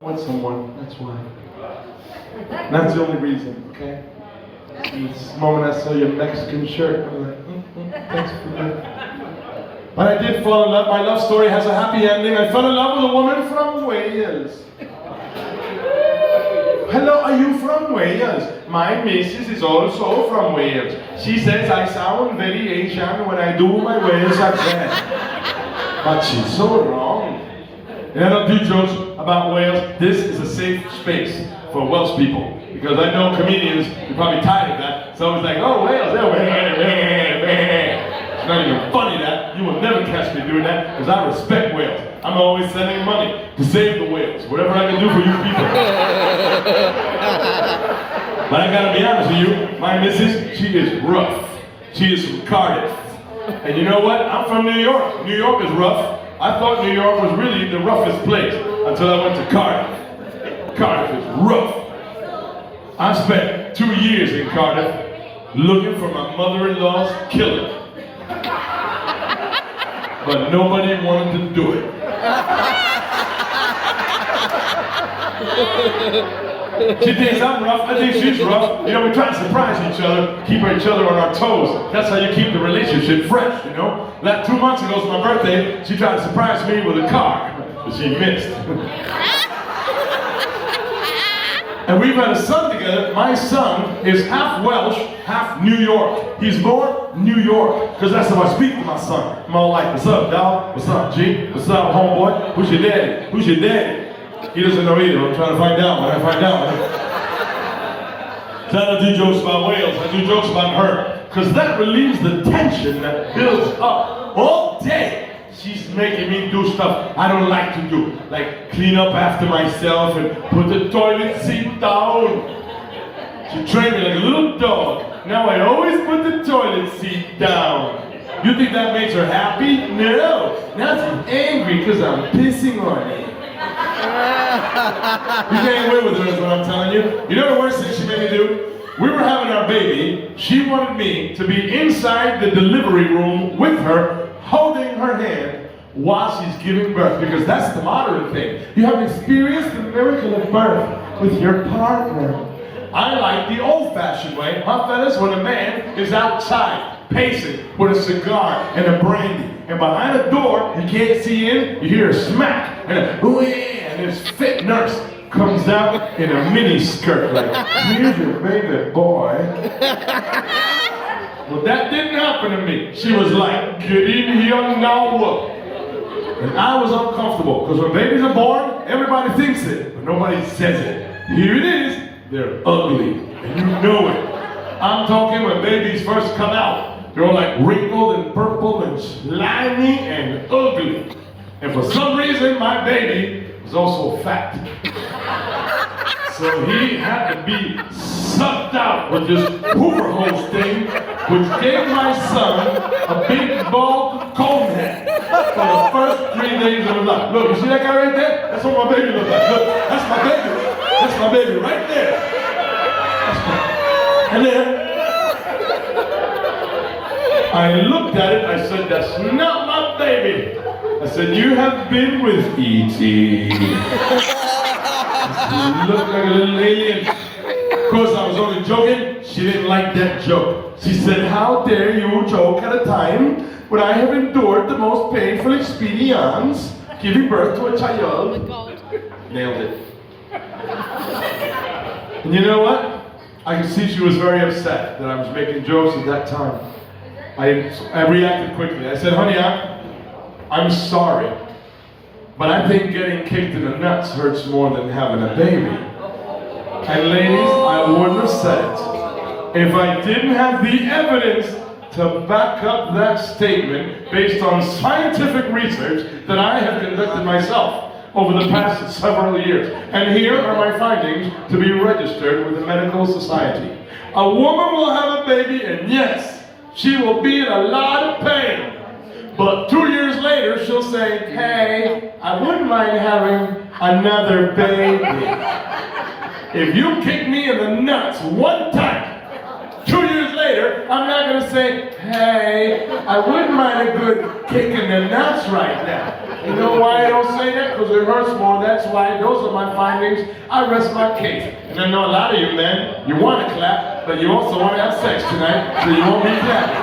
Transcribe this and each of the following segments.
with someone, that's why. That's the only reason, okay? This moment I saw your Mexican shirt, I'm like, thanks for that. But I did fall in love. My love story has a happy ending. I fell in love with a woman from Wales. Hello, are you from Wales? My missus is also from Wales. She says I sound very Asian when I do my Wales accent. But she's so wrong. And I don't do jokes about Wales. This is a safe space for Welsh people. Because I know comedians, you're probably tired of that. So it's like, oh, Wales, it's not even funny that. You will never catch me doing that, because I respect Wales. I'm always sending money to save the whales, whatever I can do for you people. But I gotta be honest with you, my missus, she is rough. She is from Cardiff. And you know what? I'm from New York. New York is rough. I thought New York was really the roughest place until I went to Cardiff. Cardiff is rough. I spent 2 years in Cardiff looking for my mother-in-law's killer. But nobody wanted to do it. She thinks I'm rough, I think she's rough. You know, we try to surprise each other, keep each other on our toes. That's how you keep the relationship fresh, you know? Like 2 months ago, was my birthday, she tried to surprise me with a car, but she missed. And we've had a son together. My son is half Welsh, half New York. He's more New York, because that's how I speak to my son. I'm all like, what's up, dog? What's up, G? What's up, homeboy? Who's your daddy? Who's your daddy? He doesn't know either. I'm trying to find out. When I find out, I don't do jokes about Wales. I do jokes about her, because that relieves the tension that builds up all day. She's making me do stuff I don't like to do, like clean up after myself and put the toilet seat down. She trained me like a little dog. Now I always put the toilet seat down. You think that makes her happy? No. Now she's angry because I'm pissing on it. You can't win with her is what I'm telling you. You know the worst thing she made me do? We were having our baby. She wanted me to be inside the delivery room with her, holding her hand while she's giving birth, because that's the modern thing. You have experienced the miracle of birth with your partner. I like the old-fashioned way, huh, fellas? When a man is outside, pacing with a cigar and a brandy, and behind a door, you can't see in, you hear a smack, and this fit nurse comes out in a mini skirt, like, here's your baby boy. Well, that didn't happen to me. She was like, get in here now. And I was uncomfortable, because when babies are born, everybody thinks it, but nobody says it. Here it is, they're ugly, and you know it. I'm talking when babies first come out. They're all like wrinkled and purple and slimy and ugly. And for some reason, my baby was also fat. So he had to be sucked out with this Hoover hose thing, which gave my son a big bald comb head for the first 3 days of his life. Look, you see that guy right there? That's what my baby looks like. Look, that's my baby. That's my baby right there. And then I looked at it, I said, that's not my baby. I said, you have been with E.T. She looked like a little alien. Of course, I was only joking. She didn't like that joke. She said, how dare you joke at a time when I have endured the most painful experience, giving birth to a child. Nailed it. And you know what? I could see she was very upset that I was making jokes at that time. I reacted quickly. I said, honey, I'm sorry, but I think getting kicked in the nuts hurts more than having a baby. And ladies, I wouldn't have said it if I didn't have the evidence to back up that statement based on scientific research that I have conducted myself over the past several years. And here are my findings to be registered with the medical society. A woman will have a baby, and yes, she will be in a lot of pain. But 2 years later, she'll say, hey, I wouldn't mind having another baby. If you kick me in the nuts one time, 2 years later, I'm not going to say, hey, I wouldn't mind a good kick in the nuts right now. You know why I don't say that? Because it hurts more. That's why. Those are my findings. I rest my case. And I know a lot of you men, you want to clap, but you also want to have sex tonight, so you won't be clapping.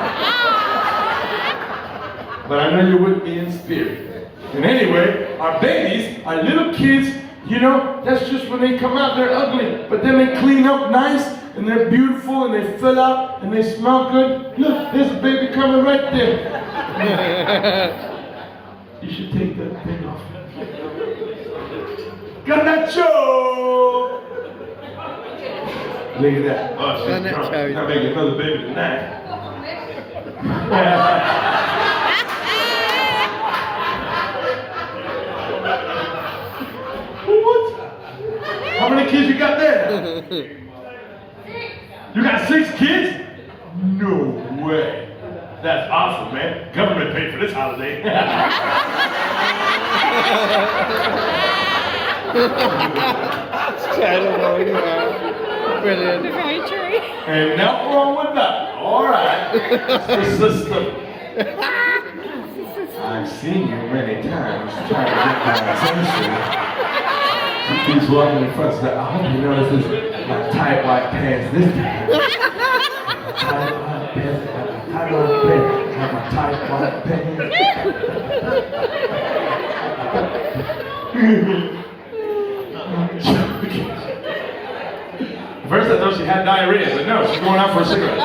But I know you're with me in spirit. And anyway, our babies, our little kids, you know, that's just when they come out, they're ugly. But then they clean up nice, and they're beautiful, and they fill out, and they smell good. Look, there's a baby coming right there. You should take that thing off. Ganacho! Look at that. Oh, she's drunk. I'll make another baby tonight. What? How many kids you got there? You got 6 kids? No way. That's awesome, man. Government paid for this holiday. Brilliant. And nothing wrong with that. All right. It's the system. I've seen you many times trying to get my attention. He keeps walking in front, so I hope you notice my tight white pants this time. Tight white pants, tight white pants, got my tight white pants. First I thought she had diarrhea, but no, she's going out for a cigarette.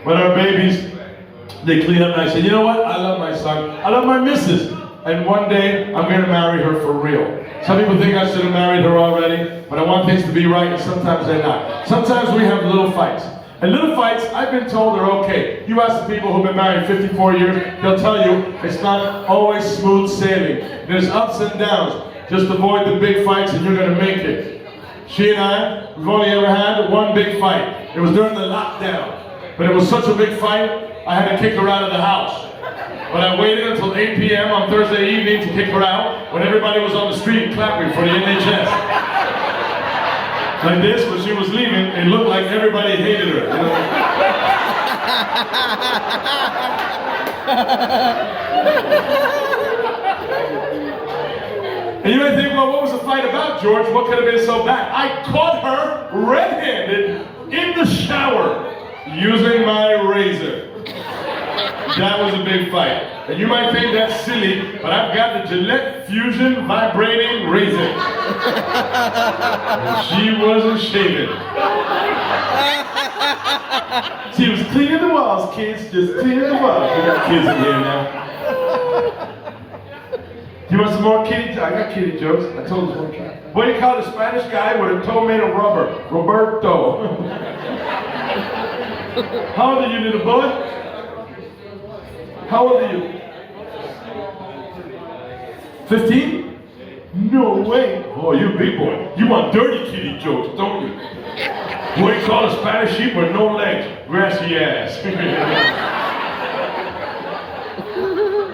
But our babies, they clean up nice. And you know what? I love my son. I love my missus. And one day, I'm going to marry her for real. Some people think I should have married her already, but I want things to be right, and sometimes they're not. Sometimes we have little fights. And little fights, I've been told, are okay. You ask the people who've been married 54 years, they'll tell you it's not always smooth sailing. There's ups and downs. Just avoid the big fights and you're going to make it. She and I, we've only ever had one big fight. It was during the lockdown. But it was such a big fight, I had to kick her out of the house. But I waited until 8 p.m. on Thursday evening to kick her out when everybody was on the street clapping for the NHS. Like this, when she was leaving, it looked like everybody hated her. You know? And you might think, well, what was the fight about, George? What could have been so bad? I caught her red-handed in the shower using my razor. That was a big fight. And you might think that's silly, but I've got the Gillette Fusion vibrating razor. And she wasn't shaving. She was cleaning the walls, kids, just cleaning the walls. We got kids in here now. Do you want some more kitty jokes? I got kitty jokes. I told you one time. What do you call the Spanish guy with a toe made of rubber? Roberto. How old are you, little boy? How old are you? 15? No way. Oh, you a big boy. You want dirty kitty jokes, don't you? What do you call a Spanish sheep with no legs? Grassy ass.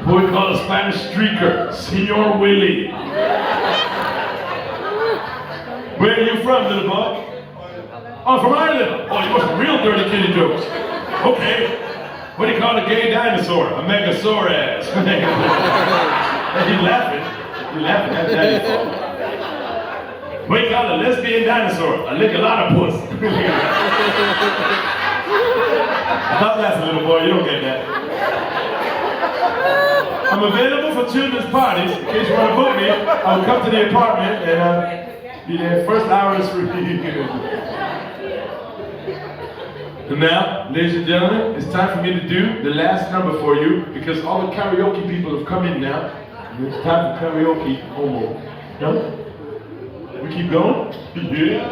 What do you call a Spanish streaker? Senor Willie. Where are you from, little boy? Oh, from Ireland. Oh, you want some real dirty kitty jokes. Okay. What do you call a gay dinosaur? A megasaurus. He's laughing. He's laughing. That's daddy's fault. What do you call a lesbian dinosaur? A lick a lot of puss. Stop laughing, little boy. You don't get that. I'm available for children's parties. In case you want to book me, I'll come to the apartment and be there. First hour is free. And now, ladies and gentlemen, it's time for me to do the last number for you because all the karaoke people have come in now. It's time for karaoke. Homo. No? We keep going? Yeah.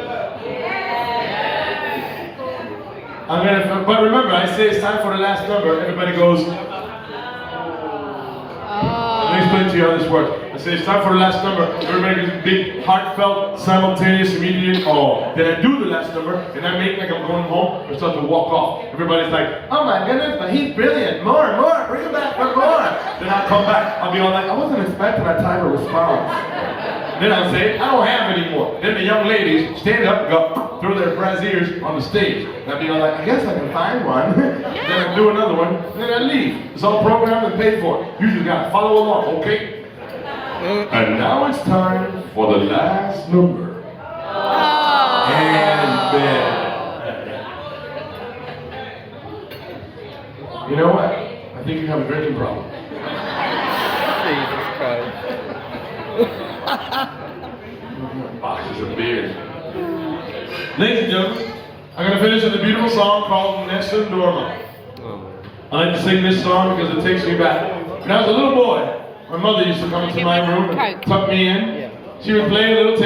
But remember, I say it's time for the last number. Everybody goes. Let me explain to you how this works. I say it's time for the last number. Everybody gets a big, heartfelt, simultaneous, immediate oh. Then I do the last number, and I make like I'm going home and start to walk off. Everybody's like, oh my goodness, but he's brilliant. More, bring him back for more. Then I'll come back. I'll be all like, I wasn't expecting that type of response. Then I'll say, I don't have any more. Then the young ladies stand up and go throw their brassiers on the stage. And I'll be like, I guess I can find one. Then I do another one, and then I leave. It's all programmed and paid for. You just gotta follow along, okay? And now it's time for the last number. And then. You know what? I think you have a drinking problem. Jesus Christ. Boxes of beers. Ladies and gentlemen, I'm going to finish with a beautiful song called Nessa Norma. I like to sing this song because it takes me back. When I was a little boy, my mother used to come into my room and tuck me in. She would play a little